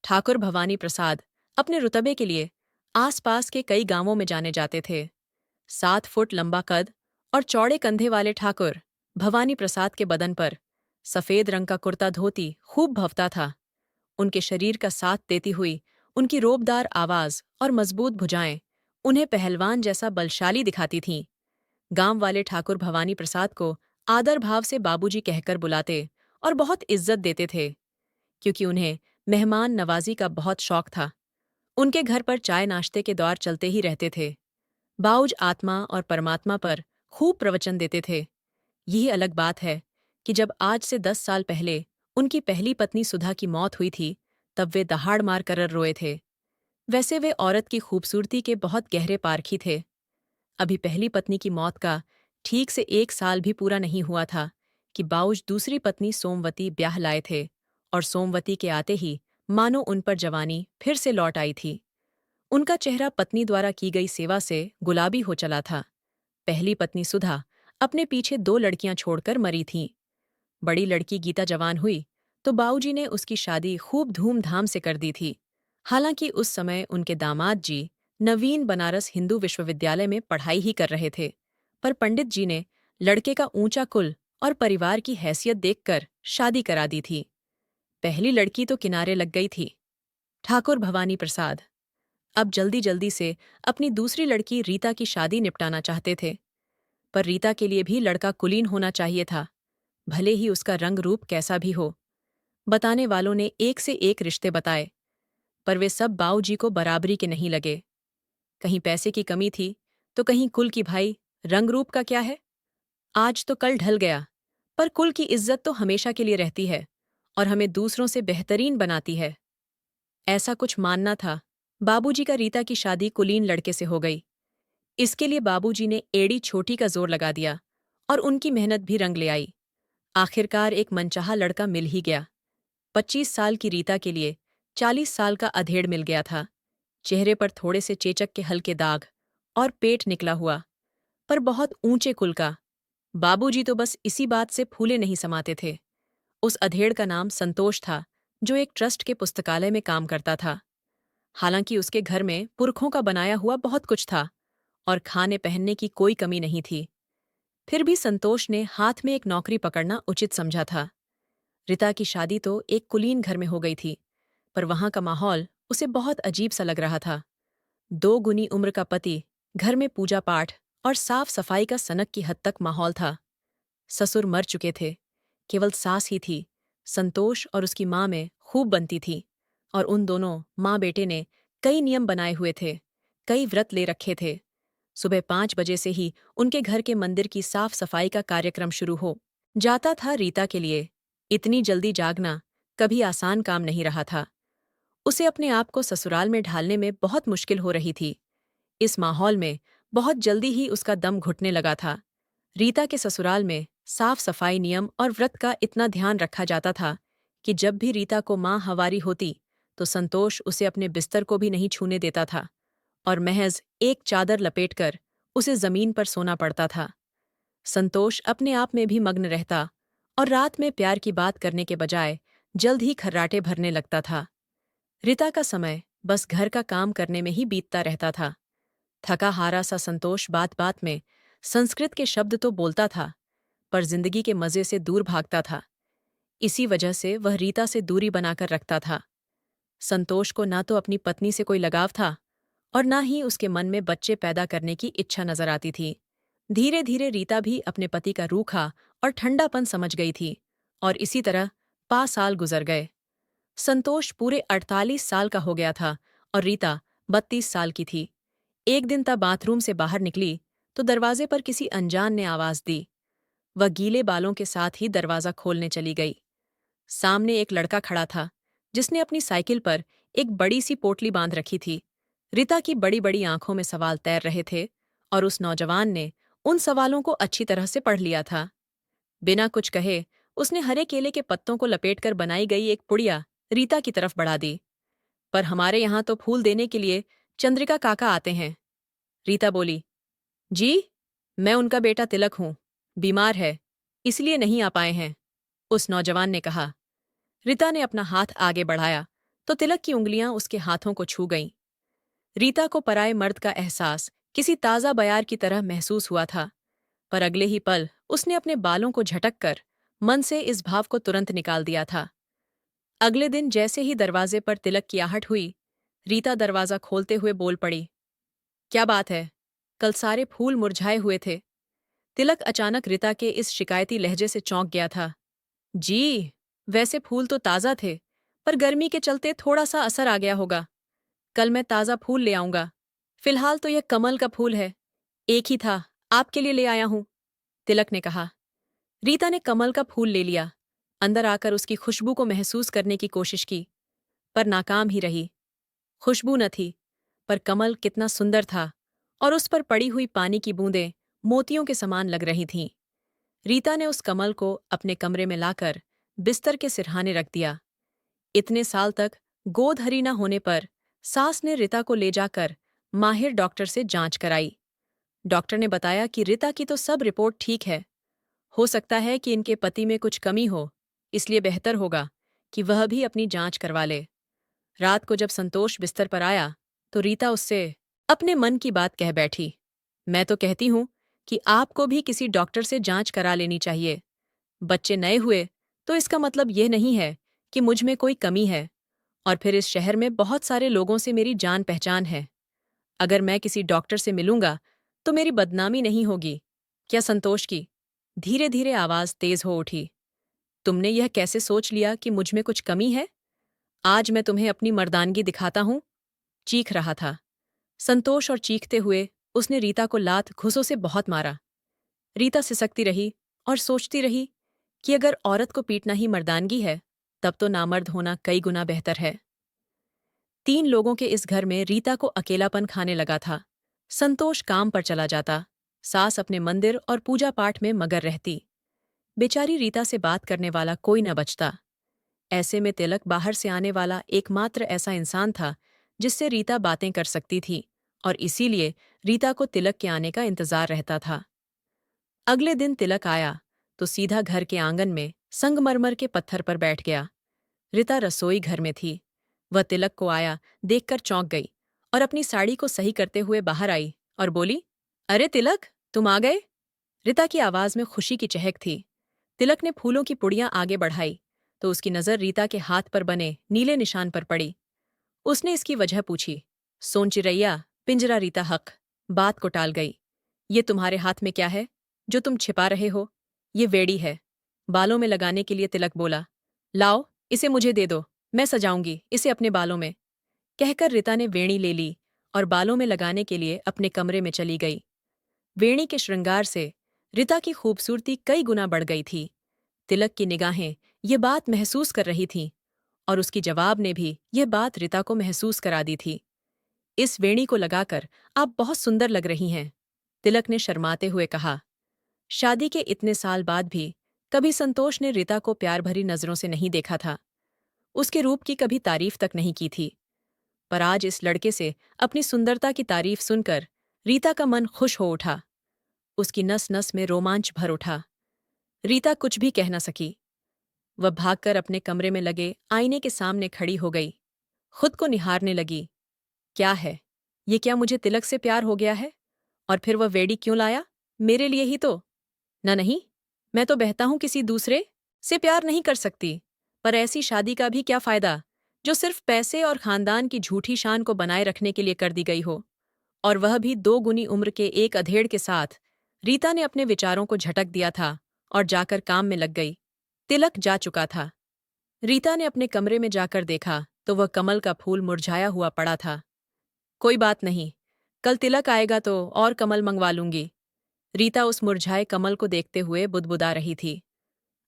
ठाकुर भवानी प्रसाद अपने रुतबे के लिए आसपास के कई गांवों में जाने जाते थे। 7 फुट लंबा कद और चौड़े कंधे वाले ठाकुर भवानी प्रसाद के बदन पर सफेद रंग का कुर्ता धोती खूब भवता था। उनके शरीर का साथ देती हुई उनकी रोबदार आवाज और मजबूत भुजाएं उन्हें पहलवान जैसा बलशाली दिखाती थीं। गांव वाले ठाकुर भवानी प्रसाद को आदर भाव से बाबूजी कहकर बुलाते और बहुत इज्जत देते थे, क्योंकि उन्हें मेहमान नवाजी का बहुत शौक था। उनके घर पर चाय नाश्ते के दौर चलते ही रहते थे। बाउज आत्मा और परमात्मा पर खूब प्रवचन देते थे। यही अलग बात है कि जब आज से 10 साल पहले उनकी पहली पत्नी सुधा की मौत हुई थी, तब वे दहाड़ मार कर रोए थे। वैसे वे औरत की खूबसूरती के बहुत गहरे पारखी थे। अभी पहली पत्नी की मौत का ठीक से 1 साल भी पूरा नहीं हुआ था कि बाउज दूसरी पत्नी सोमवती ब्याह लाए थे, और सोमवती के आते ही मानो उन पर जवानी फिर से लौट आई थी। उनका चेहरा पत्नी द्वारा की गई सेवा से गुलाबी हो चला था। पहली पत्नी सुधा अपने पीछे 2 लड़कियां छोड़कर मरी थीं। बड़ी लड़की गीता जवान हुई तो बाऊजी ने उसकी शादी खूब धूमधाम से कर दी थी। हालांकि उस समय उनके दामाद जी नवीन बनारस हिंदू विश्वविद्यालय में पढ़ाई ही कर रहे थे, पर पंडित जी ने लड़के का ऊंचा कुल और परिवार की हैसियत देखकर शादी करा दी थी। पहली लड़की तो किनारे लग गई थी। ठाकुर भवानी प्रसाद अब जल्दी जल्दी से अपनी दूसरी लड़की रीता की शादी निपटाना चाहते थे, पर रीता के लिए भी लड़का कुलीन होना चाहिए था, भले ही उसका रंग रूप कैसा भी हो। बताने वालों ने एक से एक रिश्ते बताए, पर वे सब बाऊजी को बराबरी के नहीं लगे। कहीं पैसे की कमी थी तो कहीं कुल की। भाई, रंग रूप का क्या है, आज तो कल ढल गया, पर कुल की इज्जत तो हमेशा के लिए रहती है और हमें दूसरों से बेहतरीन बनाती है। ऐसा कुछ मानना था बाबूजी का। रीता की शादी कुलीन लड़के से हो गई। इसके लिए बाबूजी ने एड़ी छोटी का जोर लगा दिया और उनकी मेहनत भी रंग ले आई। आखिरकार एक मनचाहा लड़का मिल ही गया। 25 साल की रीता के लिए 40 साल का अधेड़ मिल गया था। चेहरे पर थोड़े से चेचक के हल्के दाग और पेट निकला हुआ, पर बहुत ऊंचे कुल का। बाबूजी तो बस इसी बात से फूले नहीं समाते थे। उस अधेड़ का नाम संतोष था, जो एक ट्रस्ट के पुस्तकालय में काम करता था। हालांकि उसके घर में पुरखों का बनाया हुआ बहुत कुछ था और खाने पहनने की कोई कमी नहीं थी। फिर भी संतोष ने हाथ में एक नौकरी पकड़ना उचित समझा था। रीता की शादी तो एक कुलीन घर में हो गई थी, पर वहां का माहौल उसे बहुत अजीब सा लग रहा था। 2 गुनी उम्र का पति, घर में पूजा पाठ और साफ सफाई का सनक की हद तक माहौल था। ससुर मर चुके थे, केवल सास ही थी। संतोष और उसकी माँ में खूब बनती थी, और उन दोनों माँ बेटे ने कई नियम बनाए हुए थे, कई व्रत ले रखे थे। सुबह 5 बजे से ही उनके घर के मंदिर की साफ सफाई का कार्यक्रम शुरू हो जाता था। रीता के लिए इतनी जल्दी जागना कभी आसान काम नहीं रहा था। उसे अपने आप को ससुराल में ढालने में बहुत मुश्किल हो रही थी। इस माहौल में बहुत जल्दी ही उसका दम घुटने लगा था। रीता के ससुराल में साफ सफाई नियम और व्रत का इतना ध्यान रखा जाता था कि जब भी रीता को मां हवारी होती तो संतोष उसे अपने बिस्तर को भी नहीं छूने देता था, और महज एक चादर लपेटकर उसे जमीन पर सोना पड़ता था। संतोष अपने आप में भी मग्न रहता और रात में प्यार की बात करने के बजाय जल्द ही खर्राटे भरने लगता था। रीता का समय बस घर का काम करने में ही बीतता रहता था। थका हारा सा संतोष बात बात में संस्कृत के शब्द तो बोलता था, पर जिंदगी के मजे से दूर भागता था। इसी वजह से वह रीता से दूरी बनाकर रखता था। संतोष को ना तो अपनी पत्नी से कोई लगाव था और ना ही उसके मन में बच्चे पैदा करने की इच्छा नजर आती थी। धीरे धीरे रीता भी अपने पति का रूखा और ठंडापन समझ गई थी, और इसी तरह 5 साल गुजर गए। संतोष पूरे 48 साल का हो गया था और रीता 32 साल की थी। एक दिन तब बाथरूम से बाहर निकली तो दरवाजे पर किसी अनजान ने आवाज दी। वह गीले बालों के साथ ही दरवाजा खोलने चली गई। सामने एक लड़का खड़ा था, जिसने अपनी साइकिल पर एक बड़ी सी पोटली बांध रखी थी। रीता की बड़ी बड़ी आंखों में सवाल तैर रहे थे, और उस नौजवान ने उन सवालों को अच्छी तरह से पढ़ लिया था। बिना कुछ कहे उसने हरे केले के पत्तों को लपेटकर बनाई गई एक पुड़िया रीता की तरफ बढ़ा दी। पर हमारे यहाँ तो फूल देने के लिए चंद्रिका काका आते हैं। रीता बोली। जी, मैं उनका बेटा तिलक हूं, बीमार है, इसलिए नहीं आ पाए हैं, उस नौजवान ने कहा। रीता ने अपना हाथ आगे बढ़ाया तो तिलक की उंगलियां उसके हाथों को छू गईं। रीता को पराये मर्द का एहसास किसी ताज़ा बयार की तरह महसूस हुआ था, पर अगले ही पल उसने अपने बालों को झटक कर मन से इस भाव को तुरंत निकाल दिया था। अगले दिन जैसे ही दरवाजे पर तिलक की आहट हुई, रीता दरवाजा खोलते हुए बोल पड़ी, क्या बात है? कल सारे फूल मुरझाए हुए थे। तिलक अचानक रीता के इस शिकायती लहजे से चौंक गया था। जी, वैसे फूल तो ताज़ा थे, पर गर्मी के चलते थोड़ा सा असर आ गया होगा। कल मैं ताज़ा फूल ले आऊंगा। फिलहाल तो यह कमल का फूल है। एक ही था, आपके लिए ले आया हूं, तिलक ने कहा। रीता ने कमल का फूल ले लिया, अंदर आकर उसकी खुशबू को महसूस करने की कोशिश की, पर नाकाम ही रही। खुशबू न थी, पर कमल कितना सुंदर था और उस पर पड़ी हुई पानी की बूंदें मोतियों के समान लग रही थीं। रीता ने उस कमल को अपने कमरे में लाकर बिस्तर के सिरहाने रख दिया। इतने साल तक गोदहरी न होने पर सास ने रीता को ले जाकर माहिर डॉक्टर से जांच कराई। डॉक्टर ने बताया कि रीता की तो सब रिपोर्ट ठीक है। हो सकता है कि इनके पति में कुछ कमी हो, इसलिए बेहतर होगा कि वह भी अपनी जांच करवा ले। रात को जब संतोष बिस्तर पर आया, तो रीता उससे अपने मन की बात कह बैठी। मैं तो कहती हूं कि आपको भी किसी डॉक्टर से जांच करा लेनी चाहिए। बच्चे नए हुए तो इसका मतलब यह नहीं है कि मुझ में कोई कमी है, और फिर इस शहर में बहुत सारे लोगों से मेरी जान पहचान है। अगर मैं किसी डॉक्टर से मिलूंगा तो मेरी बदनामी नहीं होगी क्या संतोष की? धीरे धीरे आवाज तेज हो उठी। तुमने यह कैसे सोच लिया कि मुझ में कुछ कमी है? आज मैं तुम्हें अपनी मर्दानगी दिखाता हूं, चीख रहा था। संतोष और चीखते हुए उसने रीता को लात घुसों से बहुत मारा। रीता सिसकती रही और सोचती रही कि अगर औरत को पीटना ही मर्दानगी है, तब तो नामर्द होना कई गुना बेहतर है। 3 लोगों के इस घर में रीता को अकेलापन खाने लगा था। संतोष काम पर चला जाता, सास अपने मंदिर और पूजा पाठ में मगर रहती। बेचारी रीता से बात करने वाला कोई न बचता। ऐसे में तिलक बाहर से आने वाला एकमात्र ऐसा इंसान था जिससे रीता बातें कर सकती थी, और इसीलिए रीता को तिलक के आने का इंतजार रहता था। अगले दिन तिलक आया तो सीधा घर के आंगन में संगमरमर के पत्थर पर बैठ गया। रीता रसोई घर में थी। वह तिलक को आया देखकर चौंक गई और अपनी साड़ी को सही करते हुए बाहर आई और बोली, अरे तिलक, तुम आ गए? रीता की आवाज में खुशी की चहक थी। तिलक ने फूलों की पुड़ियां आगे बढ़ाई तो उसकी नजर रीता के हाथ पर बने नीले निशान पर पड़ी। उसने इसकी वजह पूछी। सोन चिरैया, पिंजरा रीता हक, बात को टाल गई। ये तुम्हारे हाथ में क्या है जो तुम छिपा रहे हो? ये वेड़ी है, बालों में लगाने के लिए, तिलक बोला। लाओ, इसे मुझे दे दो, मैं सजाऊंगी इसे अपने बालों में। कहकर रीता ने वेणी ले ली और बालों में लगाने के लिए अपने कमरे में चली गई। वेणी के श्रृंगार से रीता की खूबसूरती कई गुना बढ़ गई थी। तिलक की निगाहें ये बात महसूस कर रही थीं, और उसकी जवाब ने भी यह बात रीता को महसूस करा दी थी। इस वेणी को लगाकर आप बहुत सुंदर लग रही हैं, तिलक ने शर्माते हुए कहा। शादी के इतने साल बाद भी कभी संतोष ने रीता को प्यार भरी नजरों से नहीं देखा था। उसके रूप की कभी तारीफ तक नहीं की थी, पर आज इस लड़के से अपनी सुंदरता की तारीफ सुनकर रीता का मन खुश हो उठा। उसकी नस नस में रोमांच भर उठा। रीता कुछ भी कह न सकी। वह भागकर अपने कमरे में लगे आईने के सामने खड़ी हो गई। खुद को निहारने लगी। क्या है ये? क्या मुझे तिलक से प्यार हो गया है? और फिर वह वेड़ी क्यों लाया? मेरे लिए ही तो। न नहीं, मैं तो बहता हूं किसी दूसरे से प्यार नहीं कर सकती। पर ऐसी शादी का भी क्या फायदा जो सिर्फ पैसे और खानदान की झूठी शान को बनाए रखने के लिए कर दी गई हो, और वह भी 2 गुनी उम्र के एक अधेड़ के साथ। रीता ने अपने विचारों को झटक दिया था और जाकर काम में लग गई। तिलक जा चुका था। रीता ने अपने कमरे में जाकर देखा तो वह कमल का फूल मुरझाया हुआ पड़ा था। कोई बात नहीं, कल तिलक आएगा तो और कमल मंगवा लूंगी। रीता उस मुरझाए कमल को देखते हुए बुदबुदा रही थी।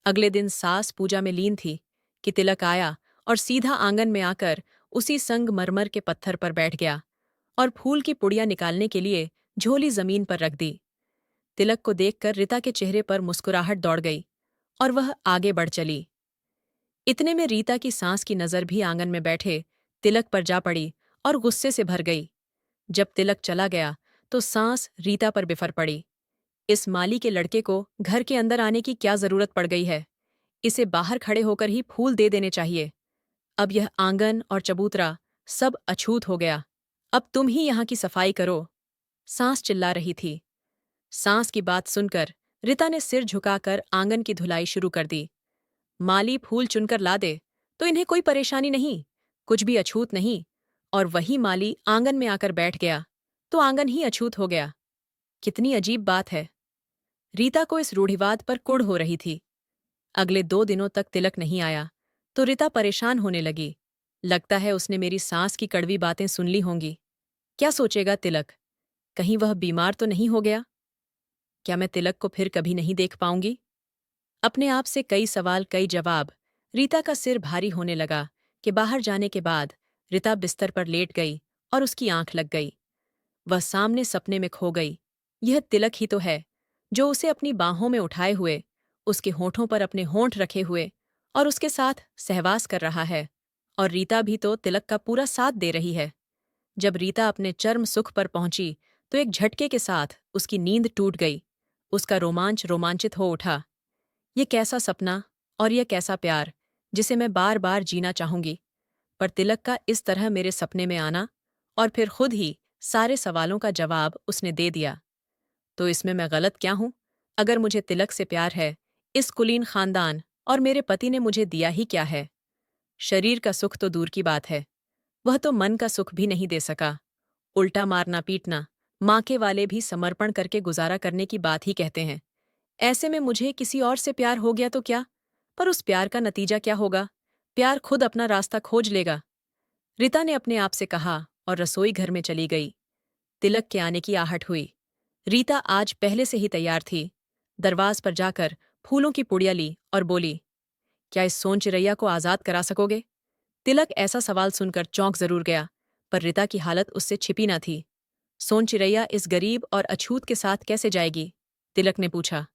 अगले दिन सास पूजा में लीन थी कि तिलक आया और सीधा आंगन में आकर उसी संगमरमर के पत्थर पर बैठ गया और फूल की पुड़िया निकालने के लिए झोली जमीन पर रख दी। तिलक को देखकर रीता के चेहरे पर मुस्कुराहट दौड़ गई और वह आगे बढ़ चली। इतने में रीता की सास की नजर भी आंगन में बैठे तिलक पर जा पड़ी और गुस्से से भर गई। जब तिलक चला गया तो सास रीता पर बिफर पड़ी। इस माली के लड़के को घर के अंदर आने की क्या जरूरत पड़ गई है? इसे बाहर खड़े होकर ही फूल दे देने चाहिए। अब यह आंगन और चबूतरा सब अछूत हो गया। अब तुम ही यहाँ की सफाई करो। सांस चिल्ला रही थी। सांस की बात सुनकर रीता ने सिर झुकाकर आंगन की धुलाई शुरू कर दी। माली फूल चुनकर ला दे तो इन्हें कोई परेशानी नहीं, कुछ भी अछूत नहीं। और वही माली आंगन में आकर बैठ गया तो आंगन ही अछूत हो गया। कितनी अजीब बात है। रीता को इस रूढ़िवाद पर कुढ़ हो रही थी। अगले 2 दिनों तक तिलक नहीं आया तो रीता परेशान होने लगी। लगता है उसने मेरी सांस की कड़वी बातें सुन ली होंगी। क्या सोचेगा तिलक? कहीं वह बीमार तो नहीं हो गया? क्या मैं तिलक को फिर कभी नहीं देख पाऊंगी? अपने आप से कई सवाल कई जवाब। रीता का सिर भारी होने लगा कि बाहर जाने के बाद रीता बिस्तर पर लेट गई और उसकी आंख लग गई। वह सामने सपने में खो गई। यह तिलक ही तो है जो उसे अपनी बाहों में उठाए हुए, उसके होठों पर अपने होंठ रखे हुए और उसके साथ सहवास कर रहा है। और रीता भी तो तिलक का पूरा साथ दे रही है। जब रीता अपने चर्म सुख पर पहुंची तो एक झटके के साथ उसकी नींद टूट गई। उसका रोमांच रोमांचित हो उठा। ये कैसा सपना और यह कैसा प्यार जिसे मैं बार बार जीना चाहूंगी। पर तिलक का इस तरह मेरे सपने में आना और फिर खुद ही सारे सवालों का जवाब उसने दे दिया। तो इसमें मैं गलत क्या हूं? अगर मुझे तिलक से प्यार है, इस कुलीन खानदान और मेरे पति ने मुझे दिया ही क्या है? शरीर का सुख तो दूर की बात है, वह तो मन का सुख भी नहीं दे सका। उल्टा मारना पीटना, माँ के वाले भी समर्पण करके गुजारा करने की बात ही कहते हैं। ऐसे में मुझे किसी और से प्यार हो गया तो क्या? पर उस प्यार का नतीजा क्या होगा? प्यार खुद अपना रास्ता खोज लेगा। रीता ने अपने आप से कहा और रसोई घर में चली गई। तिलक के आने की आहट हुई। रीता आज पहले से ही तैयार थी। दरवाज पर जाकर फूलों की पुड़िया ली और बोली, क्या इस सोन चिरैया को आजाद करा सकोगे? तिलक ऐसा सवाल सुनकर चौंक जरूर गया, पर रीता की हालत उससे छिपी न थी। सोन चिरैया इस गरीब और अछूत के साथ कैसे जाएगी? तिलक ने पूछा।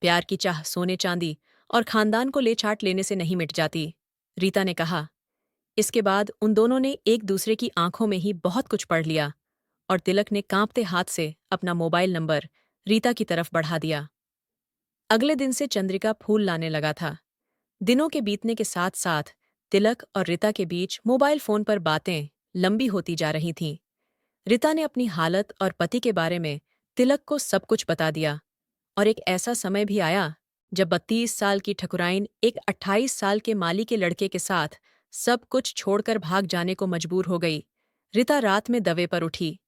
प्यार की चाह सोने चांदी और खानदान को ले चाट लेने से नहीं मिट जाती, रीता ने कहा। इसके बाद उन दोनों ने एक दूसरे की आंखों में ही बहुत कुछ पढ़ लिया और तिलक ने कांपते हाथ से अपना मोबाइल नंबर रीता की तरफ बढ़ा दिया। अगले दिन से चंद्रिका फूल लाने लगा था। दिनों के बीतने के साथ साथ तिलक और रीता के बीच मोबाइल फोन पर बातें लंबी होती जा रही थीं। रीता ने अपनी हालत और पति के बारे में तिलक को सब कुछ बता दिया। और एक ऐसा समय भी आया जब 32 साल की ठकुराइन एक 28 साल के माली के लड़के के साथ सब कुछ छोड़कर भाग जाने को मजबूर हो गई। रीता रात में दवे पर उठी,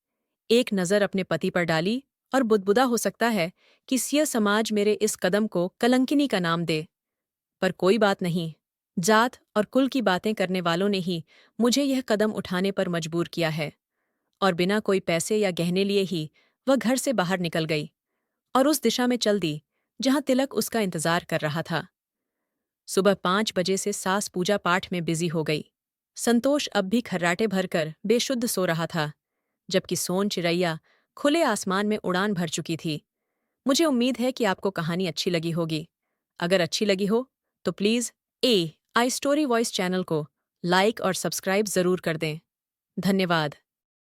एक नज़र अपने पति पर डाली और बुदबुदा हो सकता है कि सिया समाज मेरे इस कदम को कलंकिनी का नाम दे। पर कोई बात नहीं, जात और कुल की बातें करने वालों ने ही मुझे यह कदम उठाने पर मजबूर किया है। और बिना कोई पैसे या गहने लिए ही वह घर से बाहर निकल गई और उस दिशा में चल दी जहां तिलक उसका इंतजार कर रहा था। सुबह 5 बजे से सास पूजा पाठ में बिजी हो गई। संतोष अब भी खर्राटे भरकर बेशुद्ध सो रहा था, जबकि सोन चिरैया खुले आसमान में उड़ान भर चुकी थी। मुझे उम्मीद है कि आपको कहानी अच्छी लगी होगी। अगर अच्छी लगी हो तो please I story voice channel को लाइक और सब्सक्राइब ज़रूर कर दें। धन्यवाद।